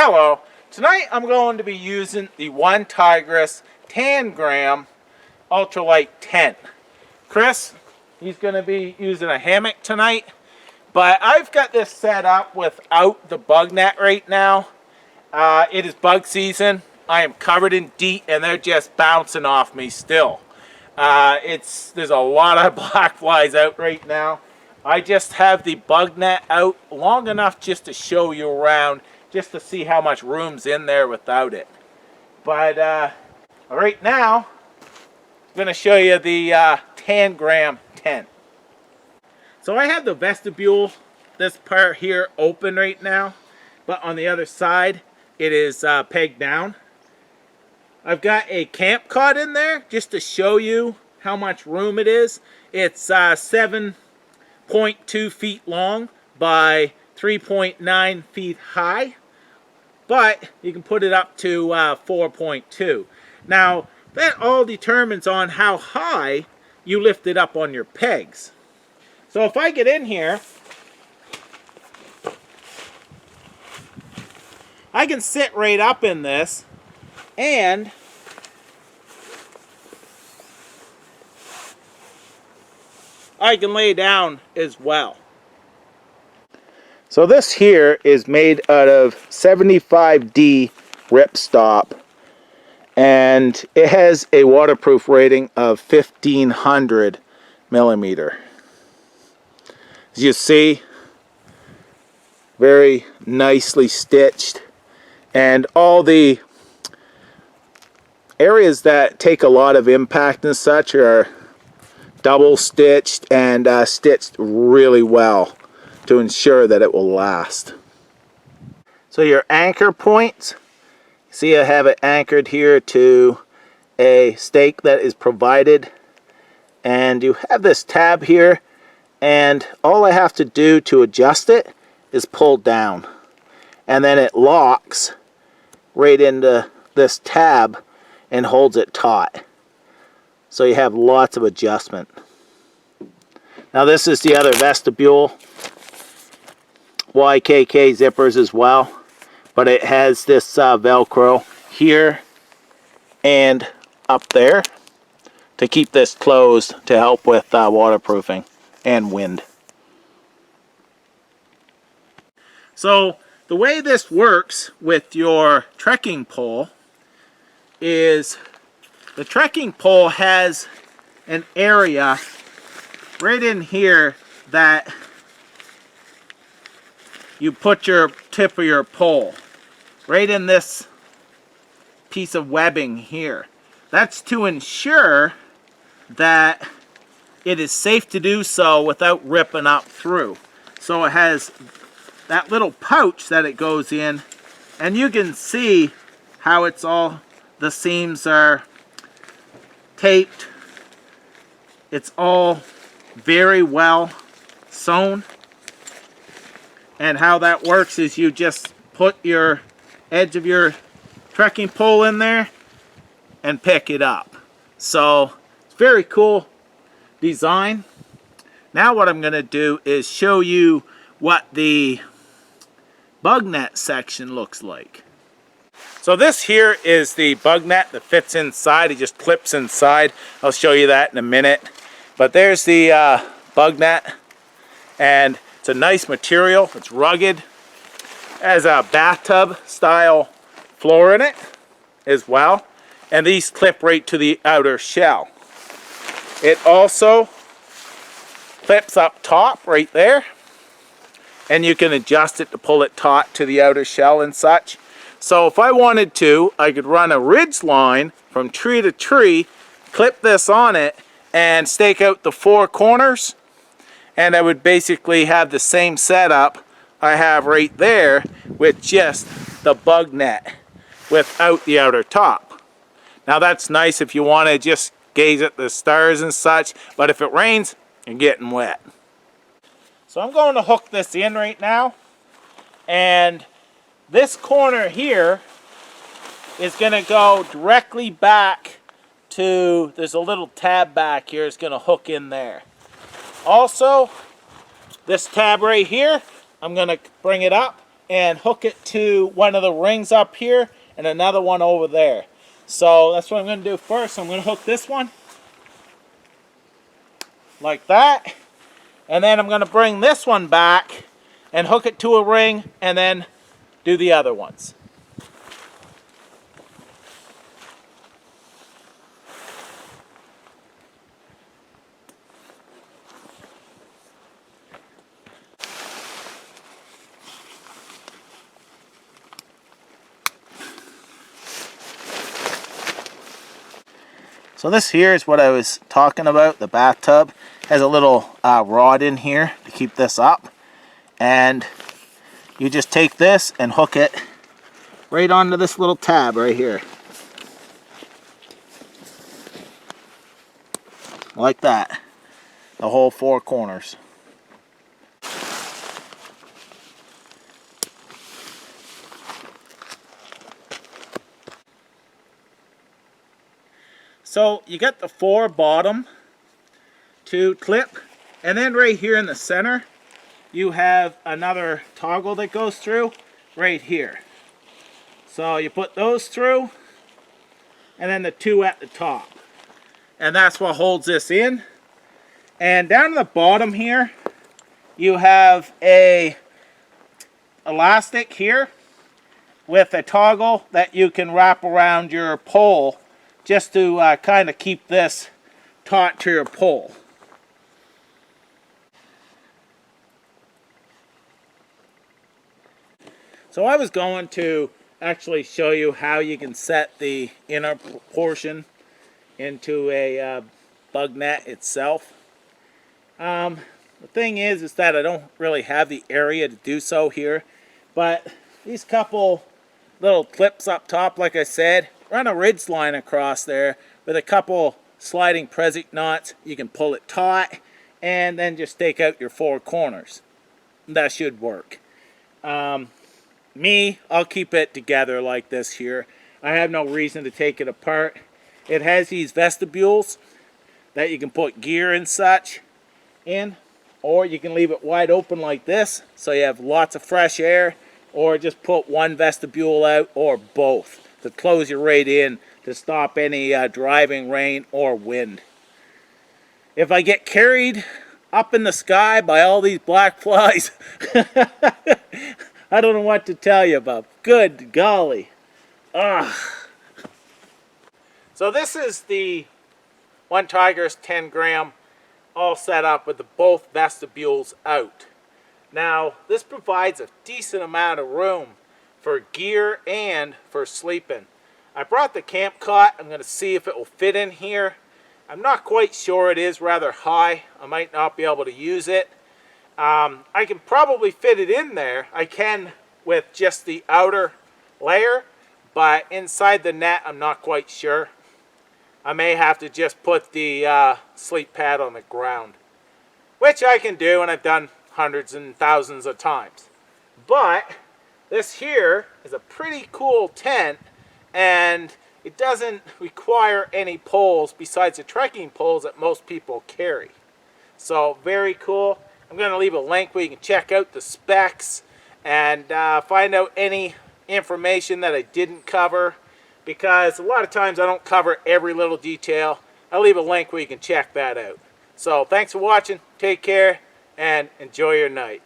Hello, tonight I'm going to be using the One Tigris Tangram Ultralight Tent. Chris, he's going to be using a hammock tonight, but I've got this set up without the bug net right now. It is bug season. I am covered in DEET and they're just bouncing off me still. There's a lot of black flies out right now. I just have the bug net out long enough just to show you around, just to see how much room's in there without it. But right now, I'm going to show you the Tangram tent. So I have the vestibule, this part here, open right now, but on the other side, it is pegged down. I've got a camp cot in there just to show you how much room it is. It's 7.2 feet long by 3.9 feet high, but you can put it up to 4.2. Now, that all determines on how high you lift it up on your pegs. So if I get in here, I can sit right up in this, and I can lay down as well. So this here is made out of 75D ripstop, and it has a waterproof rating of 1500 millimeter. As you see, very nicely stitched, and all the areas that take a lot of impact and such are double stitched and stitched really well to ensure that it will last. So your anchor points, see I have it anchored here to a stake that is provided, and you have this tab here, and all I have to do to adjust it is pull down, and then it locks right into this tab and holds it taut. So you have lots of adjustment. Now this is the other vestibule, YKK zippers as well, but it has this Velcro here and up there to keep this closed to help with waterproofing and wind. So the way this works with your trekking pole is the trekking pole has an area right in here that you put your tip of your pole right in this piece of webbing here. That's to ensure that it is safe to do so without ripping up through. So it has that little pouch that it goes in, and you can see how it's all, the seams are taped. It's all very well sewn. And how that works is you just put your edge of your trekking pole in there and pick it up. So it's very cool design. Now what I'm going to do is show you what the bug net section looks like. So this here is the bug net that fits inside. It just clips inside. I'll show you that in a minute. But there's the bug net, and it's a nice material. It's rugged. It has a bathtub style floor in it as well, and these clip right to the outer shell. It also clips up top right there, and you can adjust it to pull it taut to the outer shell and such. So if I wanted to, I could run a ridge line from tree to tree, clip this on it, and stake out the four corners, and I would basically have the same setup I have right there with just the bug net without the outer top. Now that's nice if you want to just gaze at the stars and such, but if it rains, you're getting wet. So I'm going to hook this in right now, and this corner here is going to go directly back to, there's a little tab back here, it's going to hook in there. Also, this tab right here, I'm going to bring it up and hook it to one of the rings up here and another one over there. So that's what I'm going to do first. I'm going to hook this one like that, and then I'm going to bring this one back and hook it to a ring and then do the other ones. So this here is what I was talking about. The bathtub has a little rod in here to keep this up. And you just take this and hook it right onto this little tab right here. Like that. The whole four corners. So you got the four bottom to clip, and then right here in the center you have another toggle that goes through right here. So you put those through, and then the two at the top, and that's what holds this in. And down at the bottom here you have a elastic here with a toggle that you can wrap around your pole just to kind of keep this taut to your pole. So I was going to actually show you how you can set the inner portion into a bug net itself. The thing is that I don't really have the area to do so here, but these couple little clips up top, like I said, run a ridge line across there with a couple sliding Prezi knots. You can pull it taut and then just take out your four corners. That should work. I'll keep it together like this here. I have no reason to take it apart. It has these vestibules that you can put gear and such in, or you can leave it wide open like this so you have lots of fresh air, or just put one vestibule out, or both, to close you right in to stop any driving rain or wind. If I get carried up in the sky by all these black flies, I don't know what to tell you about. Good golly. Ugh. So this is the One Tiger's 10 gram all set up with both vestibules out. Now this provides a decent amount of room for gear and for sleeping. I brought the camp cot. I'm going to see if it will fit in here. I'm not quite sure. It is rather high. I might not be able to use it. I can probably fit it in there. I can with just the outer layer, but inside the net I'm not quite sure. I may have to just put the sleep pad on the ground, which I can do, and I've done hundreds and thousands of times. But this here is a pretty cool tent, and it doesn't require any poles besides the trekking poles that most people carry. So very cool. I'm going to leave a link where you can check out the specs and find out any information that I didn't cover, because a lot of times I don't cover every little detail. I'll leave a link where you can check that out. So thanks for watching. Take care and enjoy your night.